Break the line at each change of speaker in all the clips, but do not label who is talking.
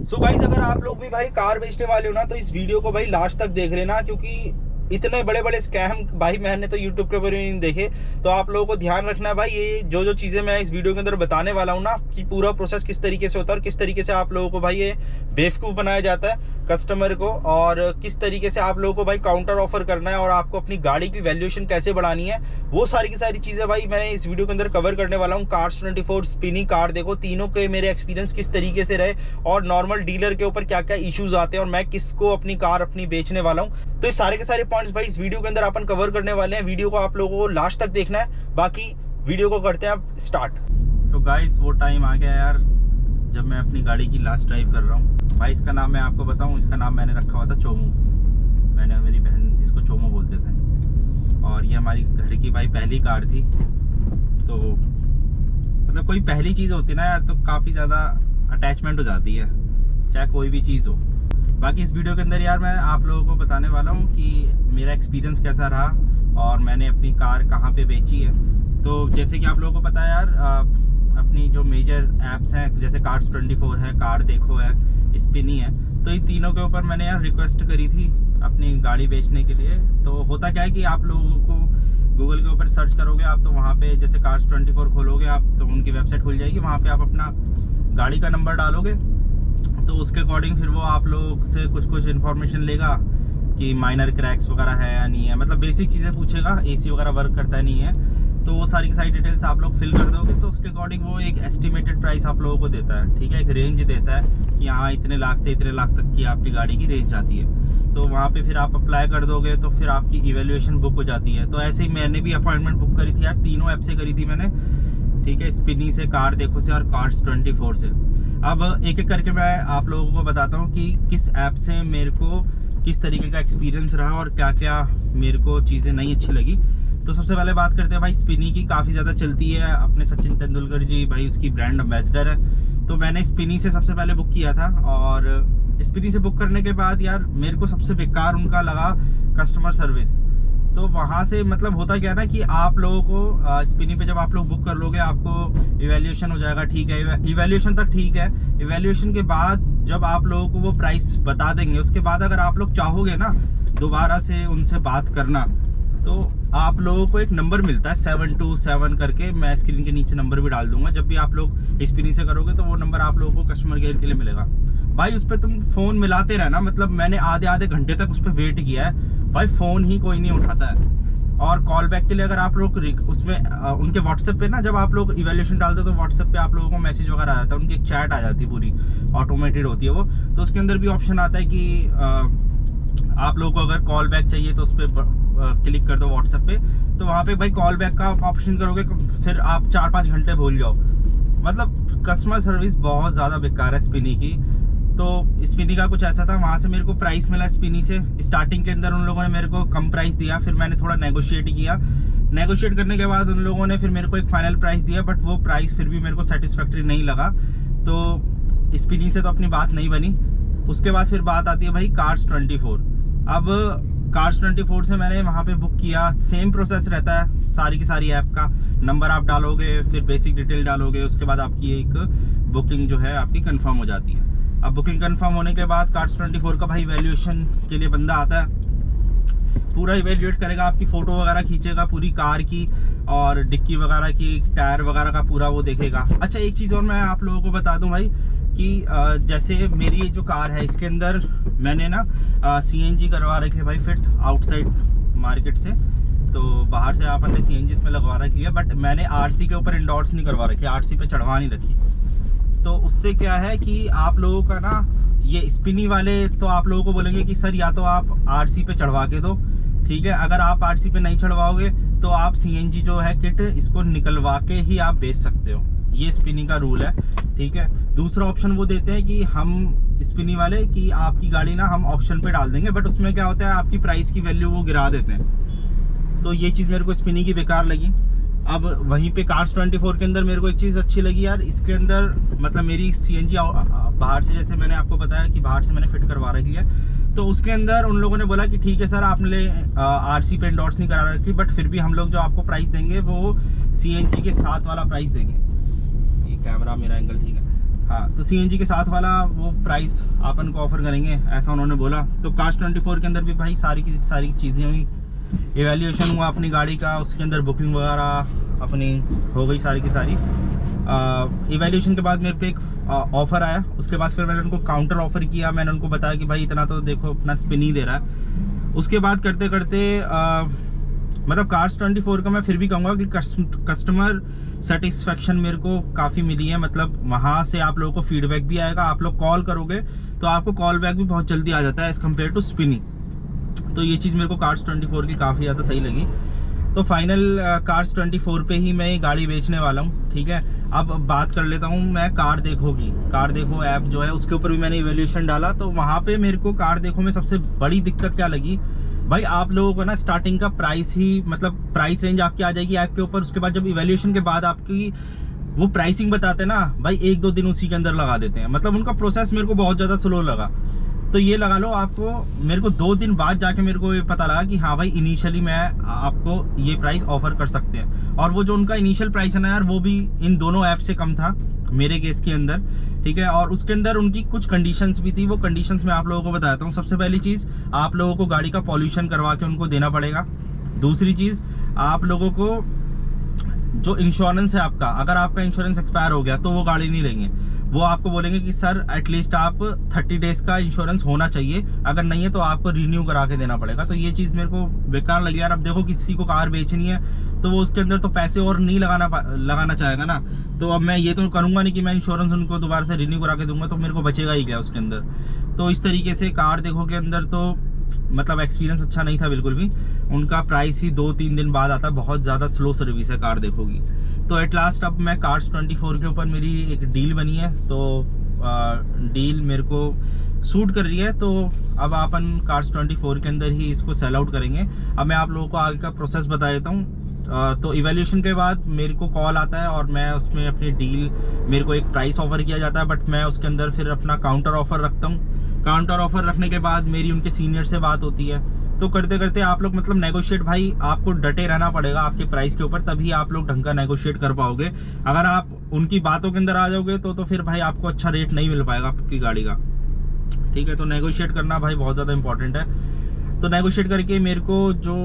So guys, अगर आप लोग भी भाई कार बेचने वाले हो ना, तो इस वीडियो को भाई लास्ट तक देख लेना, क्योंकि इतने बड़े बड़े स्कैम भाई मैंने तो यूट्यूब के ऊपर ही नहीं देखे। तो आप लोगों को ध्यान रखना है भाई, ये जो चीज़ें मैं इस वीडियो के अंदर बताने वाला हूँ ना, कि पूरा प्रोसेस किस तरीके से होता है और किस तरीके से आप लोगों को भाई ये बेवकूफ़ बनाया जाता है कस्टमर को, और किस तरीके से आप लोगों को भाई काउंटर ऑफर करना है और आपको अपनी गाड़ी की वैल्यूएशन कैसे बढ़ानी है, वो सारी की सारी चीज़ें भाई मैंने इस वीडियो के अंदर कवर करने वाला हूँ। Cars24 स्पिनी कार देखो, तीनों के मेरे एक्सपीरियंस किस तरीके से रहे और नॉर्मल डीलर के ऊपर क्या क्या इश्यूज आते हैं और मैं किसको अपनी कार अपनी बेचने वाला हूँ। तो इस सारे के सारे पॉइंट्स भाई इस वीडियो के अंदर अपन कवर करने वाले हैं। वीडियो को आप लोगों को लास्ट तक देखना है, बाकी वीडियो को करते हैं अब स्टार्ट। सो गाइस, वो टाइम आ गया यार जब मैं अपनी गाड़ी की लास्ट ड्राइव कर रहा हूँ। भाई इसका नाम मैं आपको बताऊँ, इसका नाम मैंने रखा हुआ था चोमू। मैंने मेरी बहन इसको चोमू बोलते थे, और ये हमारी घर की भाई पहली कार थी। तो मतलब कोई पहली चीज़ होती है ना यार, तो काफ़ी ज़्यादा अटैचमेंट हो जाती है, चाहे कोई भी चीज़ हो। बाकी इस वीडियो के अंदर यार मैं आप लोगों को बताने वाला हूँ कि मेरा एक्सपीरियंस कैसा रहा और मैंने अपनी कार कहाँ पे बेची है। तो जैसे कि आप लोगों को पता है यार, अपनी जो मेजर ऐप्स हैं जैसे Cars24 है, कार देखो है, स्पिनी है, तो इन तीनों के ऊपर मैंने यार रिक्वेस्ट करी थी अपनी गाड़ी बेचने के लिए। तो होता क्या है कि आप लोगों को गूगल के ऊपर सर्च करोगे आप, तो वहाँ पे जैसे Cars24 खोलोगे आप, तो उनकी वेबसाइट खुल जाएगी, वहाँ पे आप अपना गाड़ी का नंबर डालोगे, तो उसके अकॉर्डिंग फिर वो आप लोग से कुछ इन्फॉर्मेशन लेगा कि माइनर क्रैक्स वगैरह है या नहीं है, मतलब बेसिक चीज़ें पूछेगा, AC वगैरह वर्क करता है नहीं है। तो वो सारी की सारी डिटेल्स आप लोग फिल कर दोगे, तो उसके अकॉर्डिंग वो एक एस्टिमेटेड प्राइस आप लोगों को देता है, ठीक है, एक रेंज देता है कि हाँ इतने लाख से इतने लाख तक की आपकी गाड़ी की रेंज आती है। तो वहाँ पे फिर आप अप्लाई कर दोगे, तो फिर आपकी इवैल्यूएशन बुक हो जाती है। तो ऐसे ही मैंने भी अपॉइंटमेंट बुक करी थी यार, तीनों ऐप से करी थी मैंने, ठीक है, स्पिनी से, कार देखो से और Cars24 से। अब एक एक करके मैं आप लोगों को बताता हूँ कि किस ऐप से मेरे को किस तरीके का एक्सपीरियंस रहा और क्या क्या मेरे को चीज़ें नहीं अच्छी लगी। तो सबसे पहले बात करते हैं भाई स्पिनी की। काफ़ी ज़्यादा चलती है, अपने सचिन तेंदुलकर जी भाई उसकी ब्रांड एम्बेसडर है। तो मैंने स्पिनी से सबसे पहले बुक किया था, और स्पिनी से बुक करने के बाद यार मेरे को सबसे बेकार उनका लगा कस्टमर सर्विस। तो वहाँ से मतलब होता क्या है ना कि आप लोगों को स्पिनी पे जब आप लोग बुक कर लोगे, आपको इवैल्यूएशन हो जाएगा, ठीक है, इवैल्यूएशन तक ठीक है। इवैल्यूएशन के बाद जब आप लोगों को वो प्राइस बता देंगे, उसके बाद अगर आप लोग चाहोगे ना दोबारा से उनसे बात करना, तो आप लोगों को एक नंबर मिलता है 727 करके, मैं स्क्रीन के नीचे नंबर भी डाल दूंगा। जब भी आप लोग स्पिनी से करोगे तो वो नंबर आप लोगों को कस्टमर केयर के लिए मिलेगा। भाई उस पर तुम फ़ोन मिलाते रहना, मतलब मैंने आधे घंटे तक उस पर वेट किया है भाई, फ़ोन ही कोई नहीं उठाता है। और कॉल बैक के लिए अगर आप लोग उसमें उनके व्हाट्सएप पे ना, जब आप लोग इवैल्यूएशन डालते हो तो व्हाट्सएप पे आप लोगों को मैसेज वगैरह आ जाता है, उनकी एक चैट आ जाती है, पूरी ऑटोमेटेड होती है वो। तो उसके अंदर भी ऑप्शन आता है कि आप लोगों को अगर कॉल बैक चाहिए तो उस पर क्लिक कर दो व्हाट्सएप पे, तो वहाँ पे भाई कॉल बैक का ऑप्शन करोगे, फिर आप 4-5 घंटे भूल जाओ। मतलब कस्टमर सर्विस बहुत ज़्यादा बेकार है स्पिनी की। तो स्पिनी का कुछ ऐसा था, वहाँ से मेरे को प्राइस मिला स्पिनी से। स्टार्टिंग के अंदर उन लोगों ने मेरे को कम प्राइस दिया, फिर मैंने थोड़ा नेगोशिएट किया। नेगोशिएट करने के बाद उन लोगों ने फिर मेरे को एक फाइनल प्राइस दिया, बट वो प्राइस फिर भी मेरे को सेटिस्फैक्ट्री नहीं लगा। तो स्पिनी से तो अपनी बात नहीं बनी। उसके बाद फिर बात आती है भाई Cars24। अब Cars24 से मैंने वहाँ पे बुक किया, सेम प्रोसेस रहता है सारी की सारी ऐप का। नंबर आप डालोगे, फिर बेसिक डिटेल डालोगे, उसके बाद आपकी एक बुकिंग जो है आपकी कंफर्म हो जाती है। अब बुकिंग कंफर्म होने के बाद Cars24 का भाई वैल्यूएशन के लिए बंदा आता है, पूरा इवेल्यूएट करेगा, आपकी फ़ोटो वगैरह खींचेगा पूरी कार की, और डिक्की वगैरह की, टायर वगैरह का पूरा वो देखेगा। अच्छा, एक चीज़ और मैं आप लोगों को बता दूं भाई कि जैसे मेरी ये जो कार है, इसके अंदर मैंने ना CNG करवा रखे भाई फिट, आउटसाइड मार्केट से। तो बाहर से अपन ने CNG इसमें लगवा रखी है, बट मैंने RC के ऊपर इंडोर्स नहीं करवा रखी, RC पे चढ़वा नहीं रखी। तो उससे क्या है कि आप लोगों का ना, ये स्पिनी वाले तो आप लोगों को बोलेंगे कि सर या तो आप RC पे चढ़वा के दो, ठीक है, अगर आप RC पे नहीं चढ़वाओगे तो आप CNG जो है किट, इसको निकलवा के ही आप बेच सकते हो। ये स्पिनी का रूल है, ठीक है। दूसरा ऑप्शन वो देते हैं कि हम स्पिनी वाले कि आपकी गाड़ी ना हम ऑक्शन पे डाल देंगे, बट उसमें क्या होता है आपकी प्राइस की वैल्यू वो गिरा देते हैं। तो ये चीज़ मेरे को स्पिनी की बेकार लगी। अब वहीं पे Cars24 के अंदर मेरे को एक चीज़ अच्छी लगी यार, इसके अंदर मतलब मेरी CNG बाहर से, जैसे मैंने आपको बताया कि बाहर से मैंने फिट करवा रखी है, तो उसके अंदर उन लोगों ने बोला कि ठीक है सर, आपने RC पे एंडोर्स नहीं करा रखी, बट फिर भी हम लोग जो आपको प्राइस देंगे वो CNG के साथ वाला प्राइस देंगे। ये कैमरा मेरा एंगल ठीक है। हाँ, तो CNG के साथ वाला वो प्राइस अपन को ऑफर करेंगे, ऐसा उन्होंने बोला। तो Cars24 के अंदर भी भाई सारी की सारी चीज़ें हुई, एवेल्यूएशन हुआ अपनी गाड़ी का, उसके अंदर बुकिंग वगैरह अपनी हो गई सारी की सारी। एवेल्यूएशन के बाद मेरे पे एक ऑफ़र आया, उसके बाद फिर मैंने उनको काउंटर ऑफ़र किया। मैंने उनको बताया कि भाई इतना तो देखो अपना स्पिन ही दे रहा है। उसके बाद करते करते मतलब Cars24 का मैं फिर भी कहूँगा कि कस्टमर सेटिस्फेक्शन मेरे को काफ़ी मिली है। मतलब वहाँ से आप लोगों को फीडबैक भी आएगा, आप लोग कॉल करोगे तो आपको कॉल बैक भी बहुत जल्दी आ जाता है एज़ कम्पेयर टू स्पिनी। तो ये चीज़ मेरे को Cars24 की काफ़ी ज़्यादा सही लगी। तो फाइनल Cars24 पे ही मैं ये गाड़ी बेचने वाला हूँ, ठीक है। अब बात कर लेता हूँ मैं कार देखो ऐप जो है उसके ऊपर भी मैंने इवैल्यूएशन डाला। तो वहाँ पे मेरे को कार देखो में सबसे बड़ी दिक्कत क्या लगी भाई, आप लोगों को ना स्टार्टिंग का प्राइस ही मतलब प्राइस रेंज आपकी आ जाएगी ऐप के ऊपर। उसके बाद जब इवैल्यूएशन के बाद आपकी वो प्राइसिंग बताते हैं ना भाई, 1-2 दिन उसी के अंदर लगा देते हैं। मतलब उनका प्रोसेस मेरे को बहुत ज़्यादा स्लो लगा। तो ये लगा लो आपको, मेरे को 2 दिन बाद जाके मेरे को ये पता लगा कि हाँ भाई इनिशियली मैं आपको ये प्राइस ऑफर कर सकते हैं। और वो जो उनका इनिशियल प्राइस है ना यार, वो भी इन दोनों ऐप से कम था मेरे केस के अंदर, ठीक है। और उसके अंदर उनकी कुछ कंडीशंस भी थी, वो कंडीशंस मैं आप लोगों को बताता हूँ। सबसे पहली चीज़, आप लोगों को गाड़ी का पॉल्यूशन करवा के उनको देना पड़ेगा। दूसरी चीज़, आप लोगों को जो इंश्योरेंस है आपका, अगर आपका इंश्योरेंस एक्सपायर हो गया तो वो गाड़ी नहीं लेंगे। वो आपको बोलेंगे कि सर एटलीस्ट आप 30 डेज़ का इंश्योरेंस होना चाहिए, अगर नहीं है तो आपको रिन्यू करा के देना पड़ेगा। तो ये चीज़ मेरे को बेकार लगी यार। अब देखो किसी को कार बेचनी है तो वो उसके अंदर तो पैसे और नहीं लगाना चाहेगा ना। तो अब मैं ये तो करूँगा नहीं कि मैं इंश्योरेंस उनको दोबारा से रिन्यू करा के दूंगा, तो मेरे को बचेगा ही क्या उसके अंदर। तो इस तरीके से कार देखो के अंदर तो मतलब एक्सपीरियंस अच्छा नहीं था बिल्कुल भी। उनका प्राइस ही 2-3 दिन बाद आता है, बहुत ज़्यादा स्लो सर्विस है कार देखोगी। तो एट लास्ट अब मैं Cars24 के ऊपर मेरी एक डील बनी है, तो डील मेरे को सूट कर रही है। तो अब अपन Cars24 के अंदर ही इसको सेल आउट करेंगे। अब मैं आप लोगों को आगे का प्रोसेस बता देता हूँ। तो इवैल्यूएशन के बाद मेरे को कॉल आता है और मैं उसमें अपनी डील, मेरे को एक प्राइस ऑफर किया जाता है, बट मैं उसके अंदर फिर अपना काउंटर ऑफर रखता हूँ। काउंटर ऑफर रखने के बाद मेरी उनके सीनियर से बात होती है। तो करते करते आप लोग मतलब नेगोशिएट, भाई आपको डटे रहना पड़ेगा आपके प्राइस के ऊपर, तभी आप लोग ढंग का नेगोशिएट कर पाओगे। अगर आप उनकी बातों के अंदर आ जाओगे तो फिर भाई आपको अच्छा रेट नहीं मिल पाएगा आपकी गाड़ी का, ठीक है। तो नेगोशिएट करना भाई बहुत ज़्यादा इंपॉर्टेंट है। तो नेगोशिएट करके मेरे को जो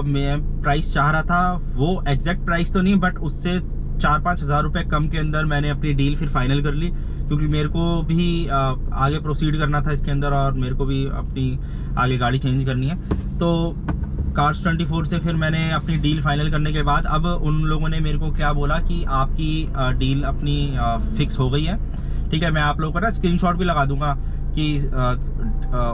मैं प्राइस चाह रहा था वो एग्जैक्ट प्राइस तो नहीं, बट उससे 4-5 हज़ार रुपये कम के अंदर मैंने अपनी डील फिर फाइनल कर ली, क्योंकि मेरे को भी आगे प्रोसीड करना था इसके अंदर और मेरे को भी अपनी आगे गाड़ी चेंज करनी है। तो Cars24 से फिर मैंने अपनी डील फाइनल करने के बाद अब उन लोगों ने मेरे को क्या बोला कि आपकी डील अपनी फिक्स हो गई है, ठीक है। मैं आप लोगों को ना स्क्रीनशॉट भी लगा दूंगा कि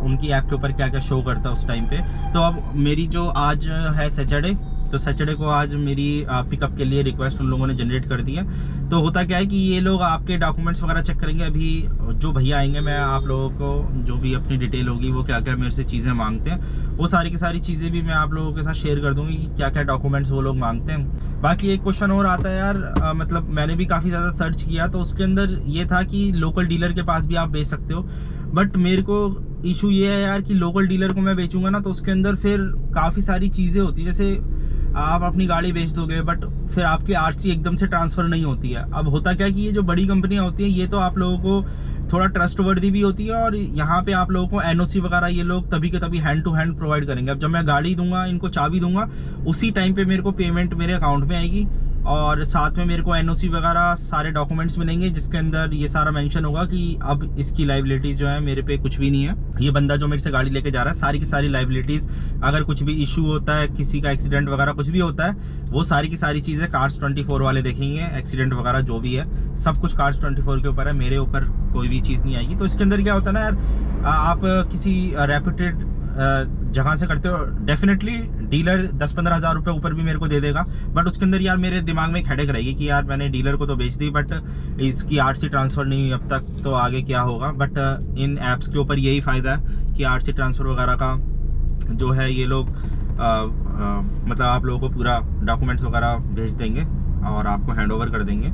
उनकी ऐप के ऊपर क्या क्या शो करता है उस टाइम पे। तो अब मेरी जो आज है सैटरडे, तो सैटरडे को आज मेरी पिकअप के लिए रिक्वेस्ट उन लोगों ने जनरेट कर दी है। तो होता क्या है कि ये लोग आपके डॉक्यूमेंट्स वगैरह चेक करेंगे। अभी जो भैया आएंगे, मैं आप लोगों को जो भी अपनी डिटेल होगी वो क्या क्या मेरे से चीज़ें मांगते हैं, वो सारी की सारी चीज़ें भी मैं आप लोगों के साथ शेयर कर दूँगी कि क्या क्या डॉक्यूमेंट्स वो लोग मांगते हैं। बाकी एक क्वेश्चन और आता है यार, मतलब मैंने भी काफ़ी ज़्यादा सर्च किया तो उसके अंदर ये था कि लोकल डीलर के पास भी आप बेच सकते हो। बट मेरे को इशू ये है यार कि लोकल डीलर को मैं बेचूंगा ना तो उसके अंदर फिर काफ़ी सारी चीज़ें होती है। जैसे आप अपनी गाड़ी बेच दोगे बट फिर आपकी आरसी एकदम से ट्रांसफ़र नहीं होती है। अब होता क्या कि ये जो बड़ी कंपनियां होती हैं ये तो आप लोगों को थोड़ा ट्रस्टवर्दी भी होती है, और यहाँ पे आप लोगों को एनओसी वगैरह ये लोग तभी के तभी हैंड टू हैंड प्रोवाइड करेंगे। अब जब मैं गाड़ी दूंगा, इनको चाबी दूंगा, उसी टाइम पे मेरे को पेमेंट मेरे अकाउंट में आएगी और साथ में मेरे को एनओसी वगैरह सारे डॉक्यूमेंट्स मिलेंगे जिसके अंदर ये सारा मेंशन होगा कि अब इसकी लाइबिलिटीज़ जो है मेरे पे कुछ भी नहीं है। ये बंदा जो मेरे से गाड़ी लेके जा रहा है सारी की सारी लाइबिलिटीज़, अगर कुछ भी इशू होता है, किसी का एक्सीडेंट वगैरह कुछ भी होता है, वो सारी की सारी चीज़ें Cars24 वाले देखेंगे। एक्सीडेंट वगैरह जो भी है सब कुछ Cars24 के ऊपर है, मेरे ऊपर कोई भी चीज़ नहीं आएगी। तो इसके अंदर क्या होता है ना यार, आप किसी रेप्यूटेड जगह से करते हो, डेफिनेटली डीलर 10-15 हज़ार रुपये ऊपर भी मेरे को दे देगा, बट उसके अंदर यार मेरे दिमाग में एक हेडेक रहेगी कि यार मैंने डीलर को तो बेच दी बट इसकी आरसी ट्रांसफ़र नहीं हुई अब तक, तो आगे क्या होगा। बट इन ऐप्स के ऊपर यही फ़ायदा है कि आरसी ट्रांसफ़र वगैरह का जो है ये लोग मतलब आप लोगों को पूरा डॉक्यूमेंट्स वगैरह भेज देंगे और आपको हैंड ओवर कर देंगे।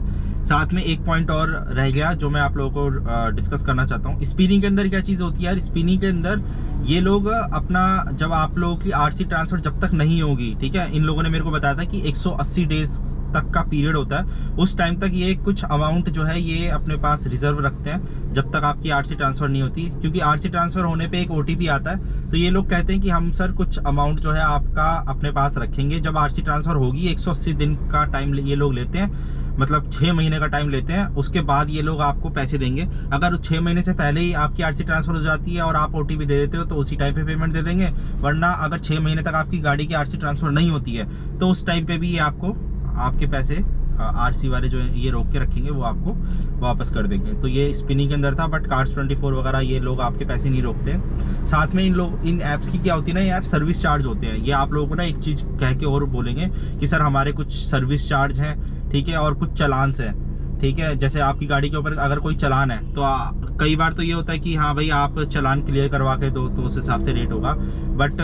साथ में एक पॉइंट और रह गया जो मैं आप लोगों को डिस्कस करना चाहता हूँ। स्पिनिंग के अंदर क्या चीज़ होती है यार, स्पिनिंग के अंदर ये लोग अपना, जब आप लोगों की आरसी ट्रांसफर जब तक नहीं होगी, ठीक है, इन लोगों ने मेरे को बताया था कि 180 डेज तक का पीरियड होता है, उस टाइम तक ये कुछ अमाउंट जो है ये अपने पास रिजर्व रखते हैं जब तक आपकी आरसी ट्रांसफर नहीं होती। क्योंकि आरसी ट्रांसफर होने पे एक ओटीपी आता है, तो ये लोग कहते हैं कि हम सर कुछ अमाउंट जो है आपका अपने पास रखेंगे। जब आरसी ट्रांसफर होगी 180 दिन का टाइम ये लोग लेते हैं, मतलब 6 महीने का टाइम लेते हैं, उसके बाद ये लोग आपको पैसे देंगे। अगर 6 महीने से पहले ही आपकी आरसी ट्रांसफर हो जाती है और आप ओटीपी दे देते हो तो उसी टाइम पे पेमेंट दे देंगे, वरना अगर 6 महीने तक आपकी गाड़ी की आरसी ट्रांसफर नहीं होती है तो उस टाइम पे भी ये आपको आपके पैसे आरसी वाले जो ये रोक के रखेंगे वो आपको वापस कर देंगे। तो ये स्पिनिंग के अंदर था, बट Cars24 वगैरह ये लोग आपके पैसे नहीं रोकते। साथ में इन ऐप्स की क्या होती है ना यार, सर्विस चार्ज होते हैं। ये आप लोगों को ना एक चीज़ कह के और बोलेंगे कि सर हमारे कुछ सर्विस चार्ज हैं, ठीक है, और कुछ चलान्स हैं, ठीक है। जैसे आपकी गाड़ी के ऊपर अगर कोई चलान है तो कई बार तो ये होता है कि हाँ भाई आप चलान क्लियर करवा के दो तो उस हिसाब से रेट होगा। बट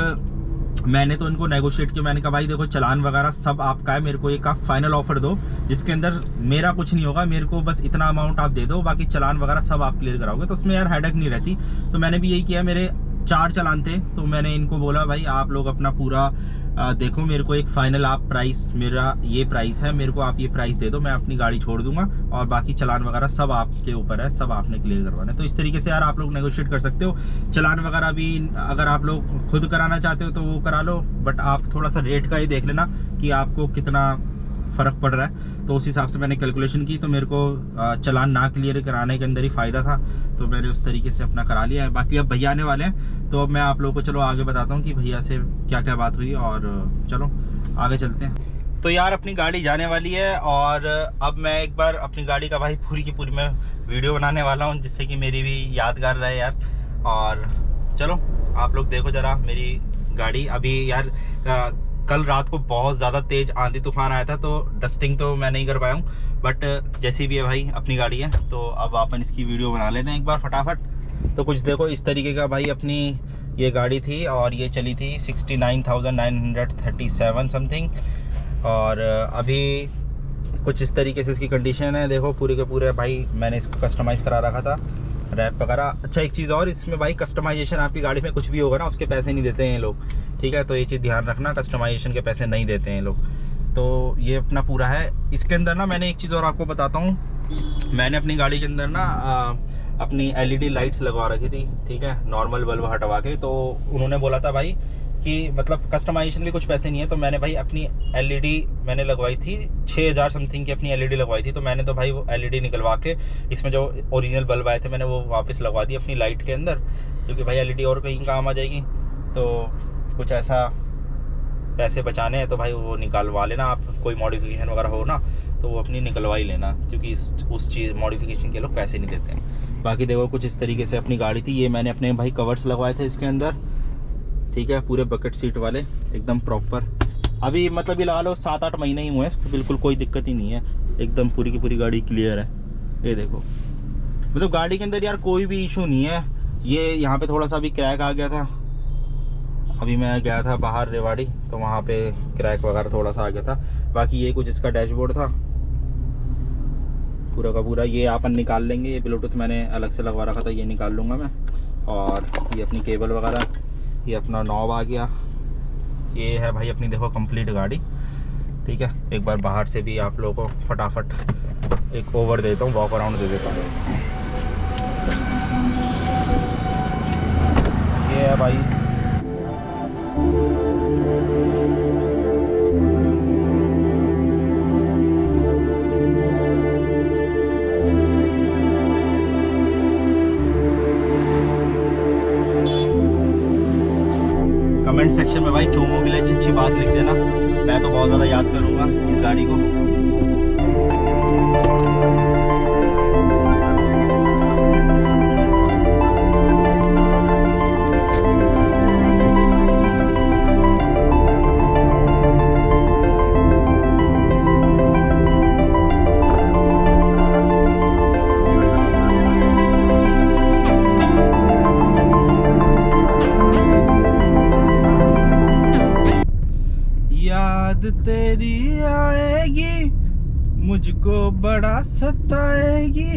मैंने तो इनको नेगोशिएट किया, मैंने कहा भाई देखो चलान वगैरह सब आपका है, मेरे को एक आप फाइनल ऑफर दो जिसके अंदर मेरा कुछ नहीं होगा, मेरे को बस इतना अमाउंट आप दे दो, बाकी चलान वगैरह सब आप क्लियर कराओगे, तो उसमें यार हेडेक नहीं रहती। तो मैंने भी यही किया, मेरे 4 चलान थे, तो मैंने इनको बोला भाई आप लोग अपना पूरा देखो, मेरे को एक फाइनल आप प्राइस, मेरा ये प्राइस है, मेरे को आप ये प्राइस दे दो, मैं अपनी गाड़ी छोड़ दूंगा और बाकी चलान वगैरह सब आपके ऊपर है, सब आपने क्लियर करवाना है। तो इस तरीके से यार आप लोग नेगोशिएट कर सकते हो। चलान वगैरह भी अगर आप लोग खुद कराना चाहते हो तो वो करा लो, बट आप थोड़ा सा रेट का ही देख लेना कि आपको कितना फ़र्क पड़ रहा है। तो उस हिसाब से मैंने कैलकुलेशन की, तो मेरे को चलान ना क्लियर कराने के अंदर ही फ़ायदा था, तो मैंने उस तरीके से अपना करा लिया है। बाकी अब भैया आने वाले हैं, तो अब मैं आप लोगों को चलो आगे बताता हूँ कि भैया से क्या क्या बात हुई, और चलो आगे चलते हैं। तो यार अपनी गाड़ी जाने वाली है, और अब मैं एक बार अपनी गाड़ी का भाई पूरी की पूरी मैं वीडियो बनाने वाला हूँ, जिससे कि मेरी भी यादगार रहे यार। और चलो आप लोग देखो ज़रा मेरी गाड़ी। अभी यार कल रात को बहुत ज़्यादा तेज़ आंधी तूफान आया था, तो डस्टिंग तो मैं नहीं कर पाया हूँ, बट जैसी भी है भाई अपनी गाड़ी है, तो अब अपन इसकी वीडियो बना लेते हैं एक बार फटाफट। तो कुछ देखो इस तरीके का भाई अपनी ये गाड़ी थी, और ये चली थी 69,937 समथिंग, और अभी कुछ इस तरीके से इसकी कंडीशन है। देखो पूरे के पूरे भाई मैंने इसको कस्टमाइज़ करा रखा था, रैप वगैरह। अच्छा एक चीज़ और, इसमें भाई कस्टमाइजेशन आपकी गाड़ी में कुछ भी होगा ना उसके पैसे नहीं देते हैं ये लोग, ठीक है, तो ये चीज़ ध्यान रखना, कस्टमाइजेशन के पैसे नहीं देते हैं ये लोग। तो ये अपना पूरा है। इसके अंदर ना मैंने एक चीज़ और आपको बताता हूँ, मैंने अपनी गाड़ी के अंदर ना अपनी LED लाइट्स लगवा रखी थी, ठीक है, नॉर्मल बल्ब हटवा के। तो उन्होंने बोला था भाई कि मतलब कस्टमाइजेशन के कुछ पैसे नहीं है, तो मैंने भाई अपनी LED मैंने लगवाई थी 6,000 समथिंग की अपनी LED लगवाई थी, तो मैंने तो भाई वो LED निकलवा के इसमें जो ओरिजिनल बल्ब आए थे मैंने वो वापस लगवा दी अपनी लाइट के अंदर, क्योंकि भाई LED और कहीं काम आ जाएगी। तो कुछ ऐसा पैसे बचाने हैं तो भाई वो निकलवा लेना आप, कोई मॉडिफिकेशन वगैरह हो ना तो वो अपनी निकलवा ही लेना, क्योंकि उस चीज़ मॉडिफिकेशन के लोग पैसे नहीं देते हैं। बाकी देखो कुछ इस तरीके से अपनी गाड़ी थी। ये मैंने अपने भाई कवर्स लगवाए थे इसके अंदर, ठीक है, पूरे बकेट सीट वाले एकदम प्रॉपर। अभी मतलब ये लगा लो 7-8 महीने ही हुए हैं, बिल्कुल कोई दिक्कत ही नहीं है, एकदम पूरी की पूरी गाड़ी क्लियर है। ये देखो मतलब गाड़ी के अंदर यार कोई भी इशू नहीं है। ये यहाँ पे थोड़ा सा भी क्रैक आ गया था, अभी मैं गया था बाहर रेवाड़ी, तो वहाँ पे क्रैक वगैरह थोड़ा सा आ गया था। बाकी ये कुछ इसका डैशबोर्ड था पूरा का पूरा, ये अपन निकाल लेंगे, ये ब्लूटूथ मैंने अलग से लगवा रखा था, ये निकाल लूँगा मैं। और ये अपनी केबल वगैरह, ये अपना नॉब आ गया, ये है भाई अपनी देखो कंप्लीट गाड़ी, ठीक है। एक बार बाहर से भी आप लोगों को फटाफट एक ओवर देता हूँ, वॉक अराउंड दे देता हूँ। ये है भाई कमेंट सेक्शन में भाई चोमो के लिए अच्छी बात लिख देना, मैं तो बहुत ज़्यादा याद करूँगा इस गाड़ी को। याद तेरी आएगी को बड़ा सताएगी।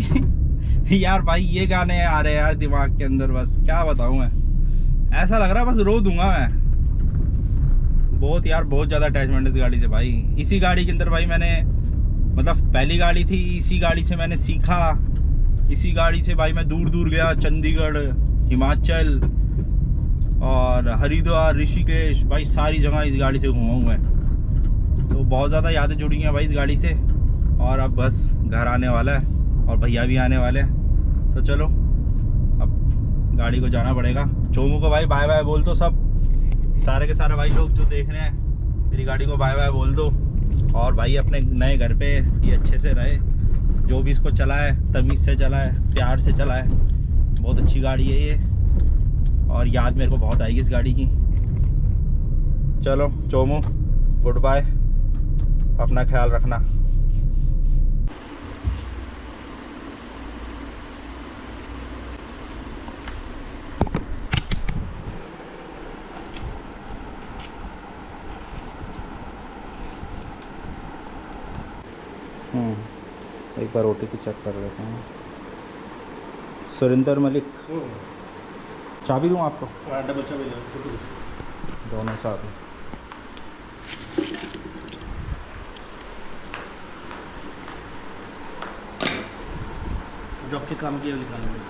यार भाई ये गाने आ रहे हैं यार दिमाग के अंदर, बस क्या बताऊं मैं, ऐसा लग रहा है बस रो दूंगा मैं। बहुत यार बहुत ज़्यादा अटैचमेंट इस गाड़ी से भाई। इसी गाड़ी के अंदर भाई मैंने, मतलब पहली गाड़ी थी, इसी गाड़ी से मैंने सीखा, इसी गाड़ी से भाई मैं दूर दूर गया, चंडीगढ़, हिमाचल और हरिद्वार, ऋषिकेश, भाई सारी जगह इस गाड़ी से घूमा हूँ मैं। तो बहुत ज़्यादा यादें जुड़ी हैं भाई इस गाड़ी से। और अब बस घर आने वाला है और भैया भी आने वाले हैं, तो चलो अब गाड़ी को जाना पड़ेगा। चोमू को भाई बाय बाय बोल दो, सब सारे के सारे भाई लोग जो देख रहे हैं मेरी गाड़ी को बाय बाय बोल दो। और भाई अपने नए घर पे ये अच्छे से रहे, जो भी इसको चलाए तमीज़ से चलाए, प्यार से चलाए। बहुत अच्छी गाड़ी है ये और याद मेरे को बहुत आएगी इस गाड़ी की। चलो चोमू गुड बाय, अपना ख्याल रखना। एक बार OTP चेक कर लेते हैं। सुरेंद्र मलिक, चाबी दूँ आपको?
डबल चाबी
दोनों चाबी।
जो आपके काम की निकालेंगे।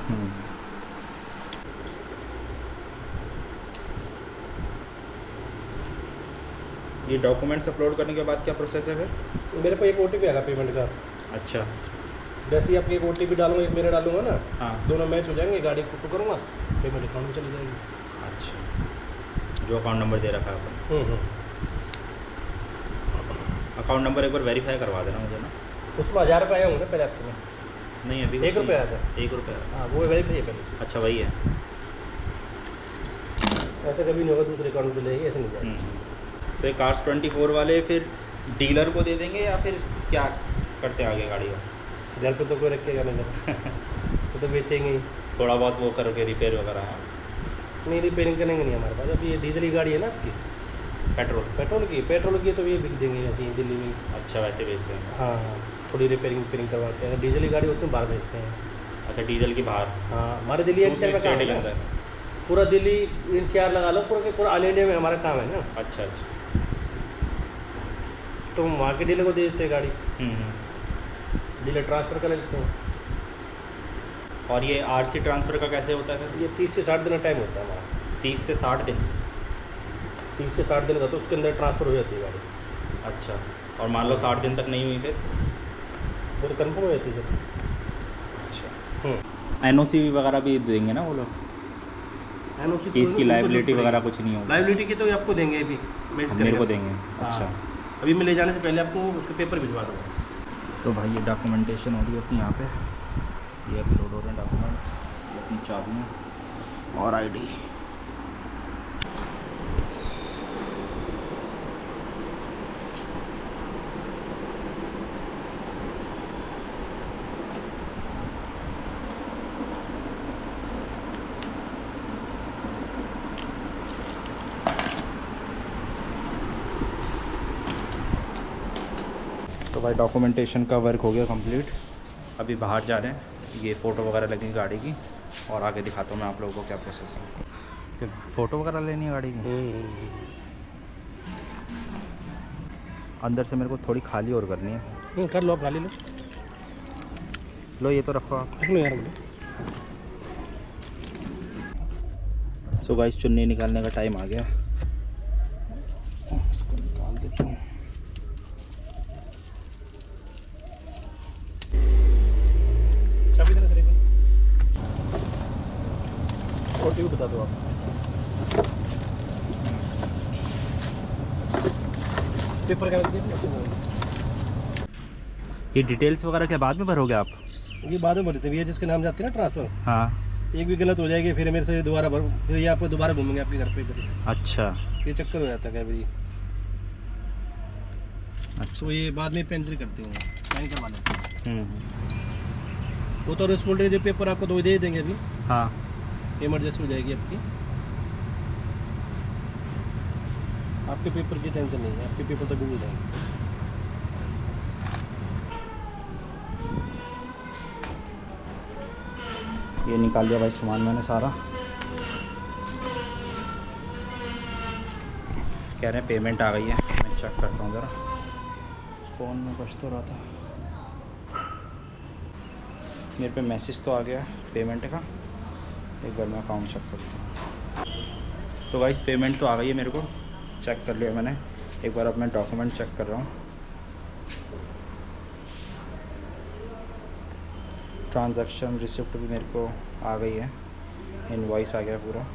ये डॉक्यूमेंट्स अपलोड करने के बाद क्या प्रोसेस है फिर?
मेरे पे एक OTP आएगा पेमेंट का।
अच्छा,
जैसे ही आपके एक OTP डालूंगा, एक मेरा डालूंगा ना,
हाँ
दोनों मैच हो जाएंगे, गाड़ी फोटो करूँगा, पेमेंट अकाउंट में चली जाएगी।
अच्छा, जो अकाउंट नंबर दे रखा है आपने, अकाउंट नंबर एक बार वेरीफाई करवा देना मुझे ना।
उसमें 1000 रुपये आए होंगे पहले आपके में?
नहीं अभी
1 रुपया आया था।
1 रुपया?
हाँ वो वेरीफाई है पहले से।
अच्छा वही है।
ऐसे कभी नहीं होगा दूसरे अकाउंट में चले जाएगी, ऐसे नहीं जाएगी।
तो ये कार्स 24 वाले फिर डीलर को दे देंगे या फिर क्या करते हैं आगे गाड़ी को?
घर पे तो कोई रखेगा नहीं तो बेचेंगे ही।
थोड़ा बहुत वो करके रिपेयर वगैरह?
नहीं रिपेयरिंग करेंगे नहीं हमारे पास। अभी ये डीजल की गाड़ी है ना आपकी, पेट्रोल की तो ये बिक देंगे ऐसे ही दिल्ली में।
अच्छा वैसे बेच देंगे?
हाँ थोड़ी रिपेयरिंग करवाते हैं। डीजल की गाड़ी होती है बाहर बेचते हैं।
अच्छा डीजल की बाहर?
हाँ हमारे दिल्ली एनसीआर में काम है, पूरा दिल्ली एनसीआर लगा लो, पूरा ऑल इंडिया में हमारा काम है ना।
अच्छा अच्छा,
तो हम वहाँ के डीलर को दे देते हैं गाड़ी, डीलर ट्रांसफ़र कर लेते हैं।
और ये RC ट्रांसफ़र का कैसे होता है फिर?
ये 30 से 60 दिन का टाइम होता है हमारा।
30 से 60 दिन?
30 से 60 दिन का, तो उसके अंदर ट्रांसफ़र हो जाती है गाड़ी।
अच्छा, और मान लो 60 दिन तक नहीं हुई फिर?
वो तो कन्फर्म हो जाती है सर।
अच्छा, NOC वगैरह भी देंगे ना वो लोग?
NOC
कि इसकी लाइबिलिटी वगैरह कुछ नहीं होगी?
लाइबिलिटी की तो आपको देंगे अभी,
मेरे को देंगे? अच्छा,
अभी मैं ले जाने से पहले आपको उसके पेपर भिजवा दूँगा।
तो भाई ये डॉक्यूमेंटेशन हो रही है अपनी यहाँ पे, ये अपलोड हो रहे हैं डॉक्यूमेंट, अपनी चाबियाँ और ID। तो भाई डॉक्यूमेंटेशन का वर्क हो गया कंप्लीट। अभी बाहर जा रहे हैं, ये फ़ोटो वगैरह लगेंगी गाड़ी की और आगे दिखाता हूँ मैं आप लोगों को क्या प्रोसेस है। तो फ़ोटो वगैरह लेनी है गाड़ी की? अंदर से मेरे को थोड़ी खाली और करनी है।
कर लो आप, खाली लो।
लो ये तो रखो आप।
रख लो यार।
सो गाइस चुन्नी निकालने का टाइम आ गया, इसको निकाल देता हूँ।
चाबी देना सर, OTP बता दो आप। पेपर का
ये डिटेल्स वगैरह के बाद में भरोगे आप?
ये बाद में भरते भैया, जिसके नाम जाते हैं ना ट्रांसफ़र।
हाँ,
एक भी गलत हो जाएगी फिर मेरे से दोबारा भर, फिर ये आपको दोबारा घूमेंगे आपके घर पे।
अच्छा
ये चक्कर हो जाता है कभी।
अच्छा,
तो ये बाद में पेंसिल करते हैं, साइन करवा लेते हैं। वो तो रिस्पोल्ट जो पेपर आपको दो दे देंगे अभी।
हाँ
इमरजेंसी हो जाएगी आपकी। आपके पेपर की टेंशन नहीं है, आपके पेपर तो डूब जाएंगे।
ये निकाल दिया भाई सामान मैंने सारा। कह रहे हैं पेमेंट आ गई है, मैं चेक करता हूँ ज़रा, फ़ोन में बज तो रहा था। मेरे पे मैसेज तो आ गया पेमेंट का, एक बार मैं अकाउंट चेक करता हूँ। तो गाइस पेमेंट तो आ गई है, मेरे को चेक कर लिया मैंने। एक बार अब मैं डॉक्यूमेंट चेक कर रहा हूँ। ट्रांजैक्शन रिसिप्ट भी मेरे को आ गई है, इनवॉइस आ गया पूरा।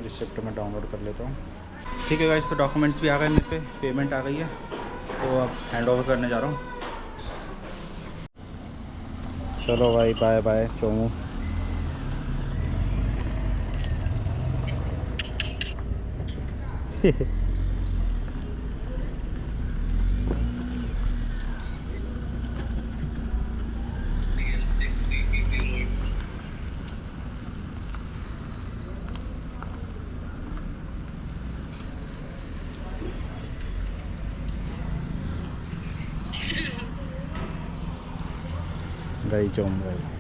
रिसिप्ट में डाउनलोड कर लेता हूँ। ठीक है गाइस, तो डॉक्यूमेंट्स भी आ गए मेरे पे, पेमेंट आ गई है, तो अब हैंड ओवर करने जा रहा हूँ। चलो भाई, बाय बाय चोमू। गई चोम गई।